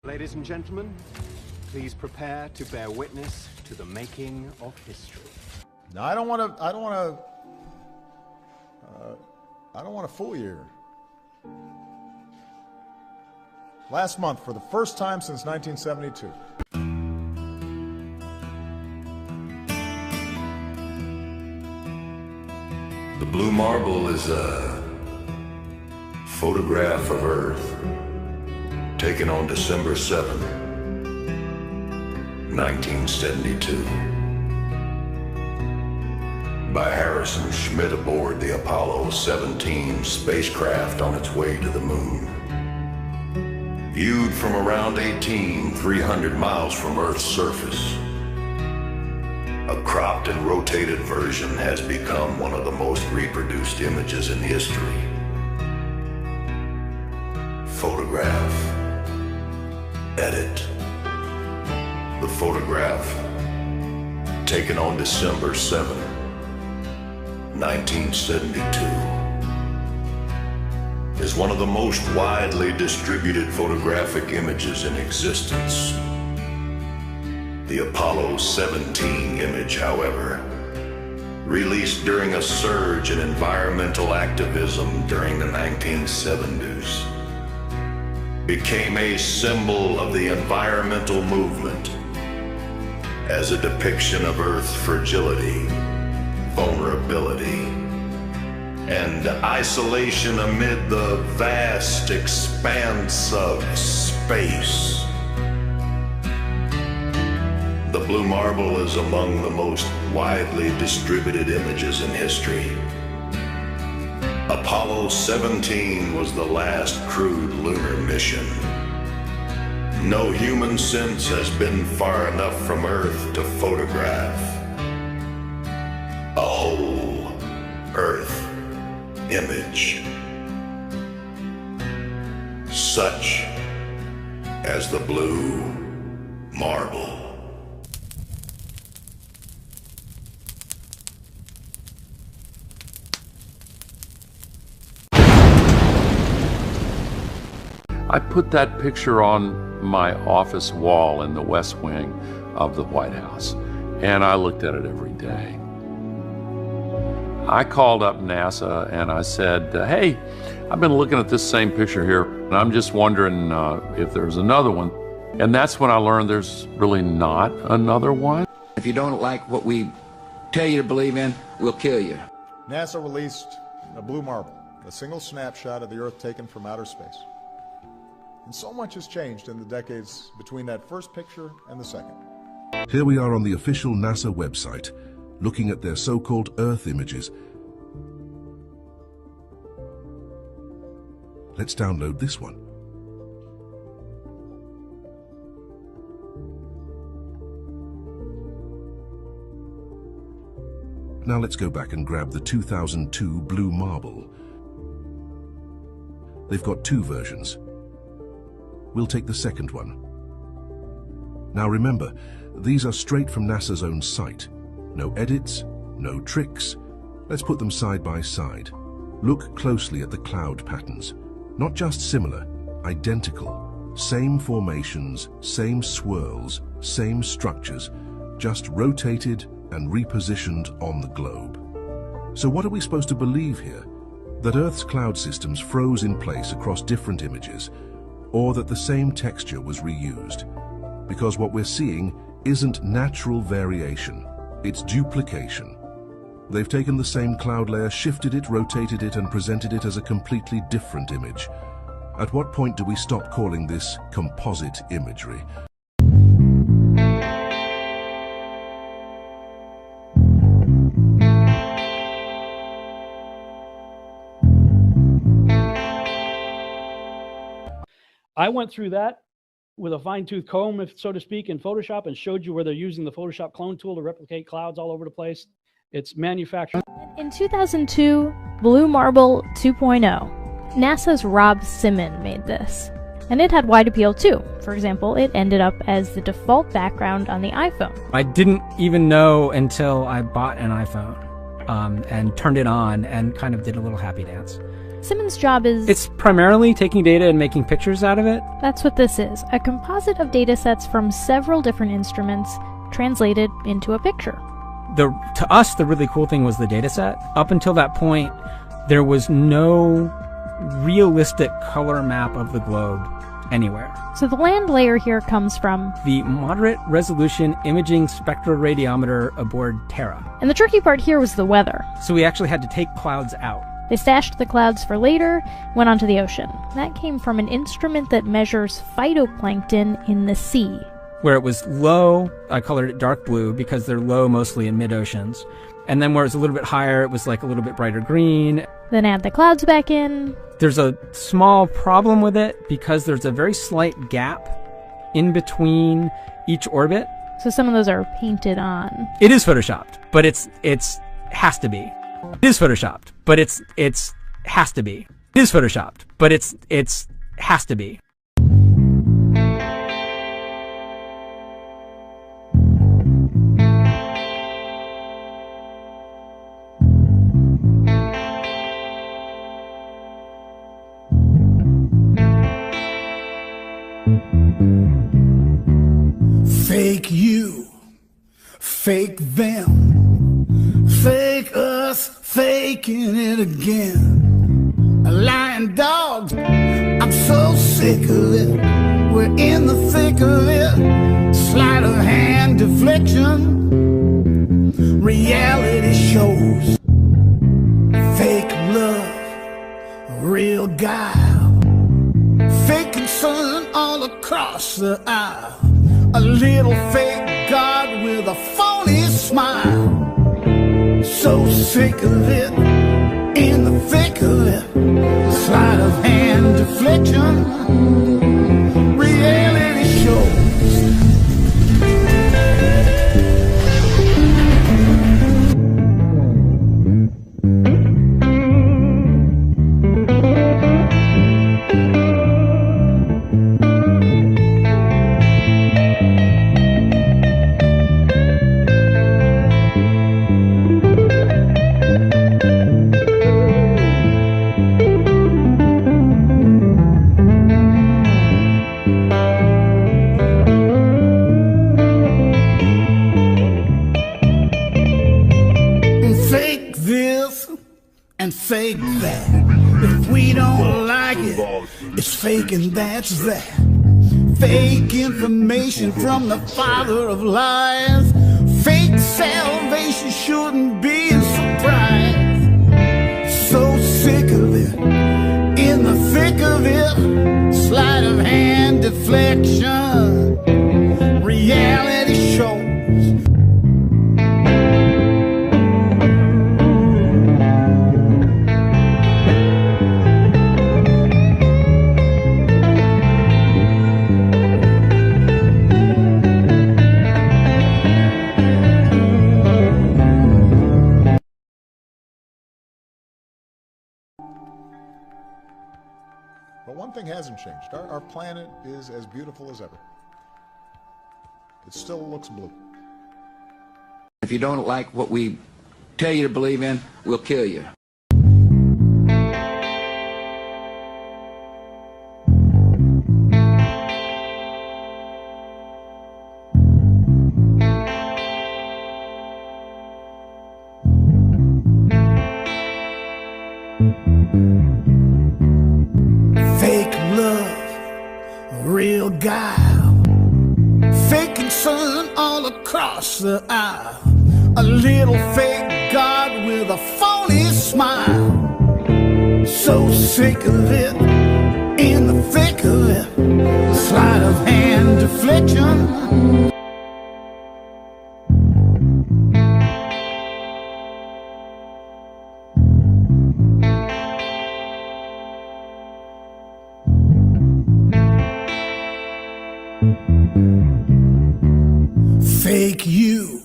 Ladies and gentlemen, please prepare to bear witness to the making of history. Now, I don't want to fool you here. Last month, for the first time since 1972. The blue marble is a photograph of Earth taken on December 7, 1972 by Harrison Schmitt aboard the Apollo 17 spacecraft on its way to the moon. Viewed from around 300 miles from Earth's surface, a cropped and rotated version has become one of the most reproduced images in history. Photograph. Edit. The photograph, taken on December 7, 1972, is one of the most widely distributed photographic images in existence. The Apollo 17 image, however, released during a surge in environmental activism during the 1970s, became a symbol of the environmental movement as a depiction of Earth's fragility, vulnerability, and isolation amid the vast expanse of space. The blue marble is among the most widely distributed images in history. Apollo 17 was the last crewed lunar mission. No human since has been far enough from Earth to photograph a whole Earth image, such as the blue marble. I put that picture on my office wall in the West Wing of the White House, and I looked at it every day. I called up NASA and I said, hey, I've been looking at this same picture here, and I'm just wondering if there's another one. And that's when I learned there's really not another one. If you don't like what we tell you to believe in, we'll kill you. NASA released a blue marble, a single snapshot of the Earth taken from outer space. And so much has changed in the decades between that first picture and the second. Here we are on the official NASA website, looking at their so-called Earth images. Let's download this one. Now let's go back and grab the 2002 blue marble. They've got two versions. We'll take the second one. Now remember, these are straight from NASA's own site. No edits, no tricks. Let's put them side by side. Look closely at the cloud patterns. Not just similar, identical. Same formations, same swirls, same structures, just rotated and repositioned on the globe. So what are we supposed to believe here? That Earth's cloud systems froze in place across different images, or that the same texture was reused? Because what we're seeing isn't natural variation, it's duplication. They've taken the same cloud layer, shifted it, rotated it, and presented it as a completely different image. At what point do we stop calling this composite imagery? I went through that with a fine-tooth comb, if so to speak, in Photoshop, and showed you where they're using the Photoshop clone tool to replicate clouds all over the place. It's manufactured. In 2002, Blue Marble 2.0, NASA's Rob Simon made this. And it had wide appeal too. For example, it ended up as the default background on the iPhone. I didn't even know until I bought an iPhone and turned it on and kind of did a little happy dance. Simmons' job is... It's primarily taking data and making pictures out of it. That's what this is, a composite of data sets from several different instruments translated into a picture. To us, the really cool thing was the data set. Up until that point, there was no realistic color map of the globe anywhere. So the land layer here comes from the Moderate Resolution Imaging Spectroradiometer aboard Terra. And the tricky part here was the weather. So we actually had to take clouds out. They stashed the clouds for later, went onto the ocean. That came from an instrument that measures phytoplankton in the sea. Where it was low, I colored it dark blue because they're low mostly in mid-oceans. And then where it was a little bit higher, it was like a little bit brighter green. Then add the clouds back in. There's a small problem with it because there's a very slight gap in between each orbit. So some of those are painted on. It is photoshopped, but it's has to be. It is photoshopped, but it's has to be. It is photoshopped, but it's has to be. Fake you, fake them, fake us, faking it again. Lying dogs, I'm so sick of it. We're in the thick of it. Sleight of hand deflection, reality shows. Fake love, real guile, fake concern all across the aisle. A little fake God with a phony smile. So sick of it, in the thick of it. Sleight of hand deflection, reality shows. And fake that. If we don't like it, it's fake and that's that. Fake information from the father of lies. Fake salvation shouldn't be a surprise. So sick of it, in the thick of it. Sleight of hand deflection, reality shows. But one thing hasn't changed. Our planet is as beautiful as ever. It still looks blue. If you don't like what we tell you to believe in, we'll kill you. Fake love, real guile, fake concern all across the aisle. A little fake God with a phony smile. So sick of it, in the thick of it. Sleight of hand deflection. Fake you,